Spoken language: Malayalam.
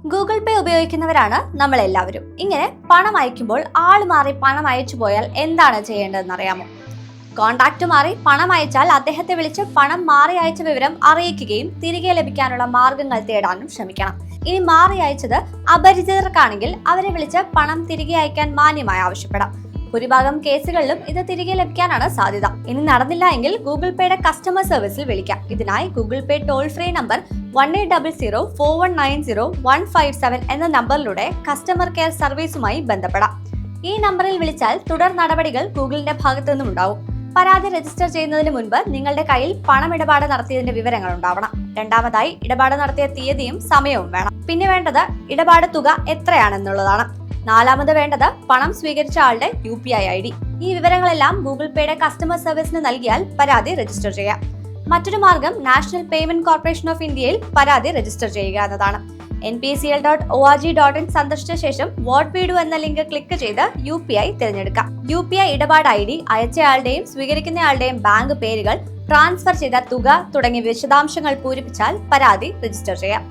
ഗൂഗിൾ പേ ഉപയോഗിക്കുന്നവരാണ് നമ്മളെല്ലാവരും. ഇങ്ങനെ പണം അയക്കുമ്പോൾ ആള് മാറി പണം അയച്ചു പോയാൽ എന്താണ് ചെയ്യേണ്ടതെന്ന് അറിയാമോ? കോണ്ടാക്ട് മാറി പണം അയച്ചാൽ അദ്ദേഹത്തെ വിളിച്ച് പണം മാറി അയച്ച വിവരം അറിയിക്കുകയും തിരികെ ലഭിക്കാനുള്ള മാർഗങ്ങൾ തേടാനും ശ്രമിക്കണം. ഇനി മാറി അയച്ചത് അപരിചിതർക്കാണെങ്കിൽ അവരെ വിളിച്ച് പണം തിരികെ അയക്കാൻ മാന്യമായി ആവശ്യപ്പെടാം. ഭൂരിഭാഗം കേസുകളിലും ഇത് തിരികെ ലഭിക്കാനാണ് സാധ്യത. ഇനി നടന്നില്ല എങ്കിൽ ഗൂഗിൾ പേയുടെ കസ്റ്റമർ സർവീസിൽ വിളിക്കാം. ഇതിനായി ഗൂഗിൾ പേ ടോൾ ഫ്രീ നമ്പർ 180041901557 എന്ന നമ്പറിലൂടെ കസ്റ്റമർ കെയർ സർവീസുമായി ബന്ധപ്പെടാം. ഈ നമ്പറിൽ വിളിച്ചാൽ തുടർ നടപടികൾ ഗൂഗിളിന്റെ ഭാഗത്തു നിന്നും ഉണ്ടാവും. പരാതി രജിസ്റ്റർ ചെയ്യുന്നതിന് മുൻപ് നിങ്ങളുടെ കയ്യിൽ പണമിടപാട് നടത്തിയതിന്റെ വിവരങ്ങൾ ഉണ്ടാവണം. രണ്ടാമതായി ഇടപാട് നടത്തിയ തീയതിയും സമയവും വേണം. പിന്നെ വേണ്ടത് ഇടപാട് തുക എത്രയാണെന്നുള്ളതാണ്. നാലാമത് വേണ്ടത് പണം സ്വീകരിച്ച ആളുടെ UPI ID. ഈ വിവരങ്ങളെല്ലാം ഗൂഗിൾ പേയുടെ കസ്റ്റമർ സർവീസിന് നൽകിയാൽ പരാതി രജിസ്റ്റർ ചെയ്യാം. മറ്റൊരു മാർഗം നാഷണൽ പേയ്മെന്റ് കോർപ്പറേഷൻ ഓഫ് ഇന്ത്യയിൽ പരാതി രജിസ്റ്റർ ചെയ്യുക എന്നതാണ്. npcl.org.in സന്ദർശിച്ച ശേഷം വാട്ട് വി ഡു എന്ന ലിങ്ക് ക്ലിക്ക് ചെയ്ത് UPI തിരഞ്ഞെടുക്കാം. UPI ഇടപാട് ID, അയച്ചയാളുടെയും സ്വീകരിക്കുന്നയാളുടെയും ബാങ്ക് പേരുകൾ, ട്രാൻസ്ഫർ ചെയ്ത തുക തുടങ്ങിയ വിശദാംശങ്ങൾ പൂരിപ്പിച്ചാൽ പരാതി രജിസ്റ്റർ ചെയ്യാം.